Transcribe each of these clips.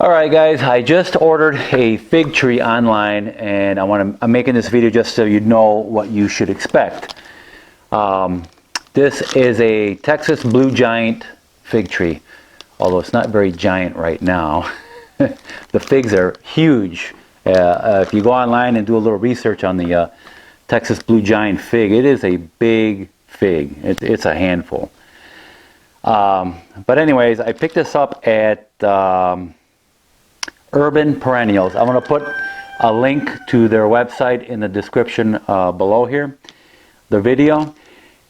All right, guys, I just ordered a fig tree online, and I'm making this video just so you know what you should expect. This is a Texas Blue Giant fig tree, although it's not very giant right now. The figs are huge. If you go online and do a little research on the Texas Blue Giant fig, it is a big fig. It's a handful. But anyways, I picked this up at Urban Perennials. I'm going to put a link to their website in the description below here, the video.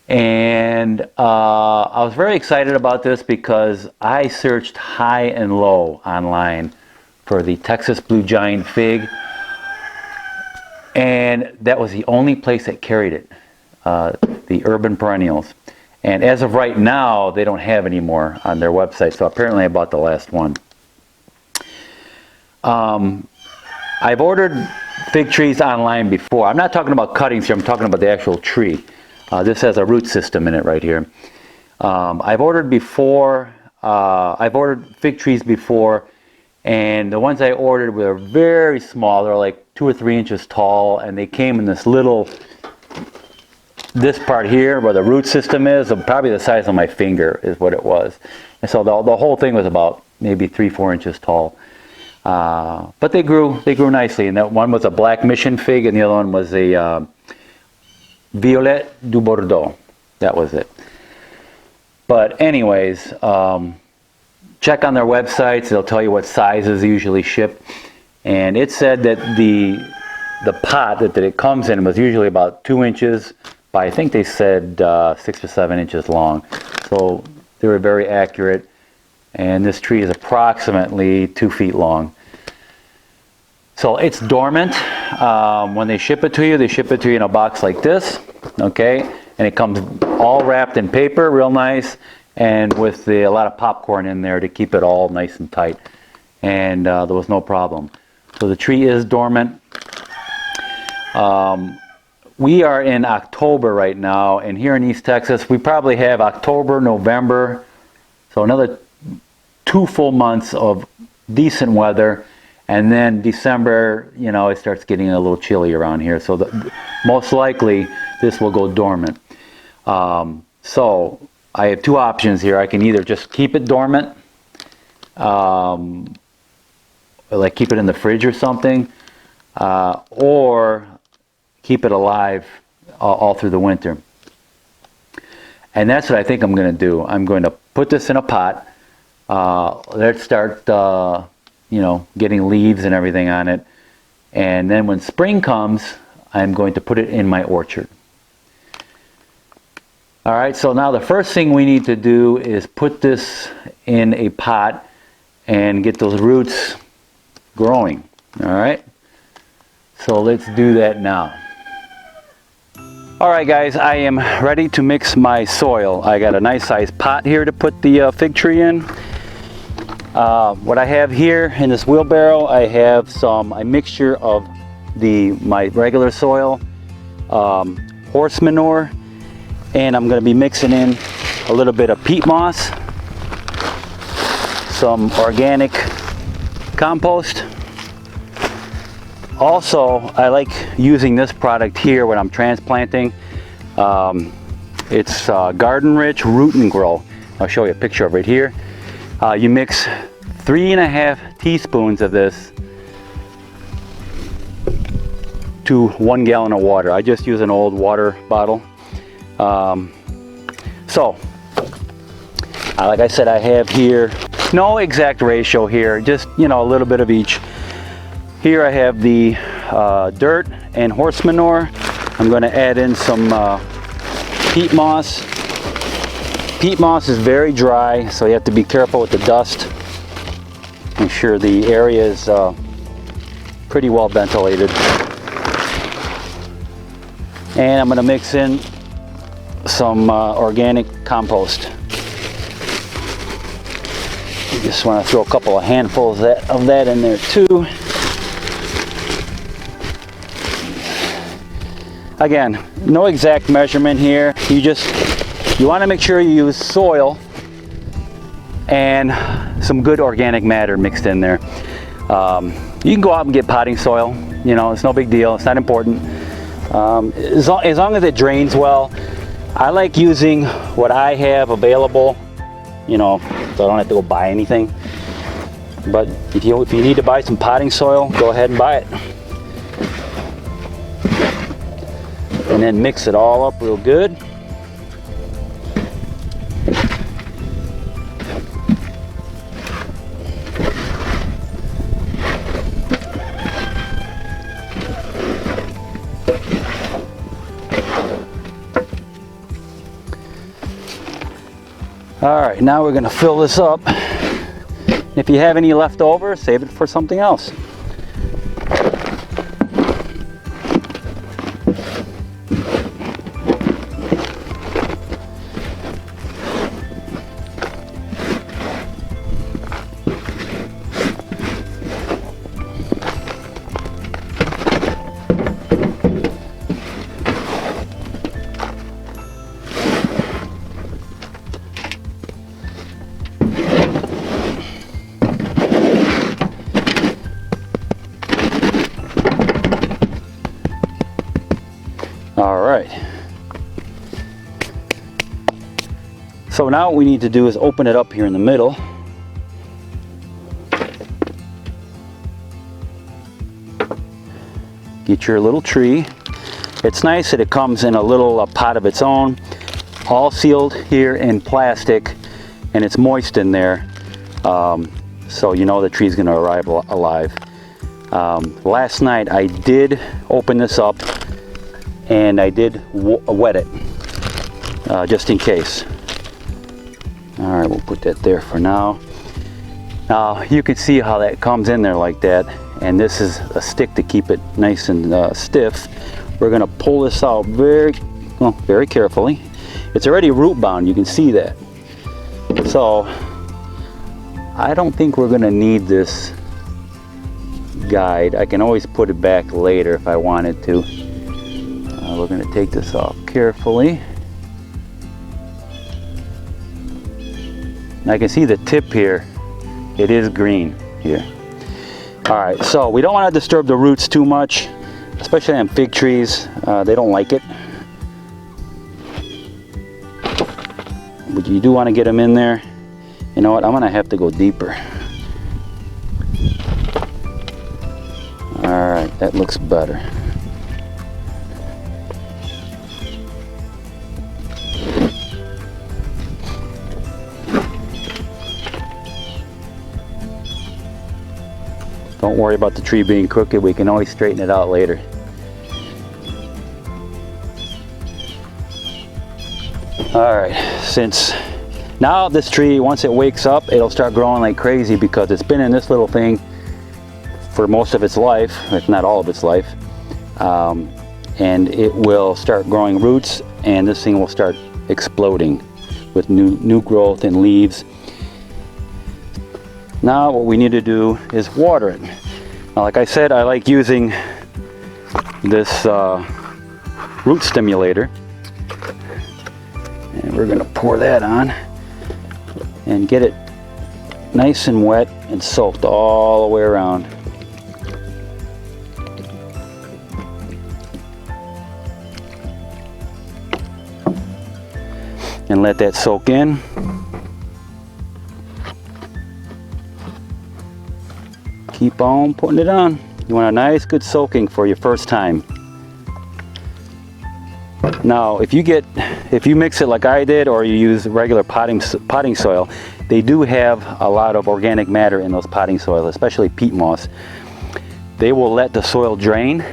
And I was very excited about this because I searched high and low online for the Texas Blue Giant fig, and that was the only place that carried it, the Urban Perennials. And as of right now, they don't have any more on their website, so apparently I bought the last one. I've ordered fig trees online before. I'm not talking about cuttings here, I'm talking about the actual tree. This has a root system in it right here. I've ordered fig trees before, and the ones I ordered were very small. They're like 2 or 3 inches tall, and they came in this part here where the root system is, probably the size of my finger is what it was. And so the whole thing was about maybe 3-4 inches tall. But they grew nicely, and that one was a black mission fig, and the other one was a Violet du Bordeaux. That was it. But anyways, check on their websites. They'll tell you what sizes usually ship. And it said that the pot that it comes in was usually about 2 inches by, I think they said 6 or 7 inches long. So they were very accurate. And this tree is approximately 2 feet long. So it's dormant. When they ship it to you in a box like this, okay? And it comes all wrapped in paper, real nice, and with a lot of popcorn in there to keep it all nice and tight. And there was no problem. So the tree is dormant. We are in October right now, and here in East Texas, we probably have October, November, so another 2 full months of decent weather, and then December, you know, it starts getting a little chilly around here, so most likely this will go dormant. So I have 2 options here. I can either just keep it dormant, like keep it in the fridge or something, or keep it alive all through the winter. And that's what I think I'm going to do. I'm going to put this in a pot. Let it start, getting leaves and everything on it. And then when spring comes, I'm going to put it in my orchard. All right, so now the first thing we need to do is put this in a pot and get those roots growing. All right, so let's do that now. All right, guys, I am ready to mix my soil. I got a nice sized pot here to put the fig tree in. What I have here in this wheelbarrow, I have a mixture of my regular soil, horse manure, and I'm going to be mixing in a little bit of peat moss, some organic compost. Also, I like using this product here when I'm transplanting. It's Garden Rich Root and Grow. I'll show you a picture of it here. You mix 3.5 teaspoons of this to 1 gallon of water. I just use an old water bottle. Like I said, I have here no exact ratio here, just a little bit of each. Here I have the dirt and horse manure. I'm going to add in some peat moss. Peat moss is very dry, so you have to be careful with the dust. Make sure the area is pretty well ventilated. And I'm going to mix in some organic compost. You just want to throw a couple of handfuls of that in there too. Again, no exact measurement here. You want to make sure you use soil and some good organic matter mixed in there. You can go out and get potting soil. You know, it's no big deal. It's not important. As long as it drains well. I like using what I have available, you know, so I don't have to go buy anything. But if you need to buy some potting soil, go ahead and buy it. And then mix it all up real good. All right, now we're going to fill this up. If you have any left over, save it for something else. All right. So now what we need to do is open it up here in the middle. Get your little tree. It's nice that it comes in a little pot of its own, all sealed here in plastic, and it's moist in there, so you know the tree's going to arrive alive. Last night I did open this up and I did wet it, just in case. All right, we'll put that there for now. Now you can see how that comes in there like that, and this is a stick to keep it nice and stiff. We're gonna pull this out very carefully. It's already root bound, you can see that. So I don't think we're gonna need this guide. I can always put it back later if I wanted to. We're going to take this off carefully. And I can see the tip here. It is green here. All right, so we don't want to disturb the roots too much, especially on fig trees. They don't like it. But you do want to get them in there. You know what? I'm going to have to go deeper. All right, that looks better. Don't worry about the tree being crooked. We can always straighten it out later. All right, since now this tree, once it wakes up, it'll start growing like crazy because it's been in this little thing for most of its life, if not all of its life. And it will start growing roots, and this thing will start exploding with new growth and leaves. Now what we need to do is water it. Now, like I said, I like using this root stimulator. And we're gonna pour that on and get it nice and wet and soaked all the way around. And let that soak in. Keep on putting it on. You want a nice good soaking for your first time. Now if you mix it like I did, or you use regular potting soil, they do have a lot of organic matter in those potting soil, especially peat moss. They will let the soil drain,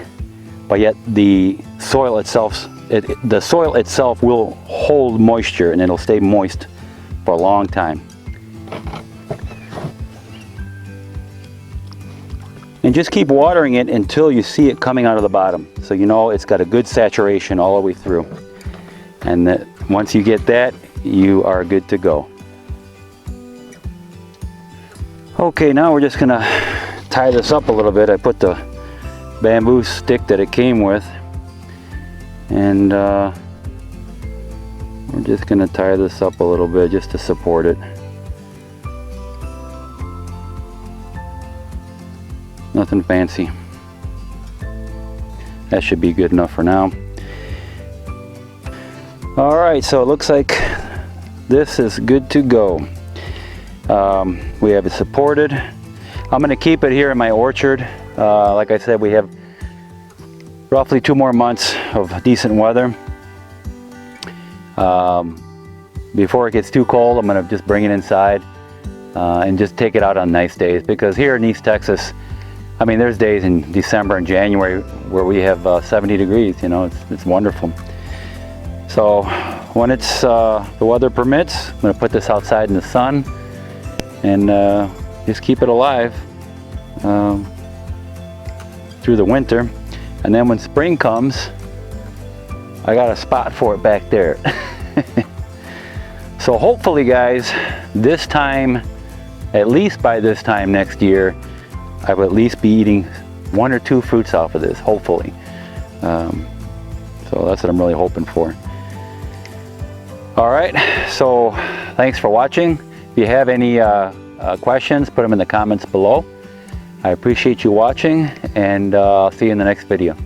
but yet the soil itself will hold moisture, and it'll stay moist for a long time. And just keep watering it until you see it coming out of the bottom. So you know it's got a good saturation all the way through. And once you get that, you are good to go. Okay, now we're just gonna tie this up a little bit. I put the bamboo stick that it came with. And we're just gonna tie this up a little bit just to support it. Nothing fancy. That should be good enough for now. All right, so it looks like this is good to go. We have it supported. I'm going to keep it here in my orchard. Like I said, we have roughly 2 more months of decent weather. Before it gets too cold, I'm going to just bring it inside and just take it out on nice days, because here in East Texas, I mean, there's days in December and January where we have 70 degrees, you know, it's wonderful. So when it's the weather permits, I'm going to put this outside in the sun and just keep it alive through the winter. And then when spring comes, I got a spot for it back there. So hopefully, guys, this time, at least by this time next year, I will at least be eating 1 or 2 fruits off of this, hopefully. So that's what I'm really hoping for. All right, so thanks for watching. If you have any questions, put them in the comments below. I appreciate you watching, and I'll see you in the next video.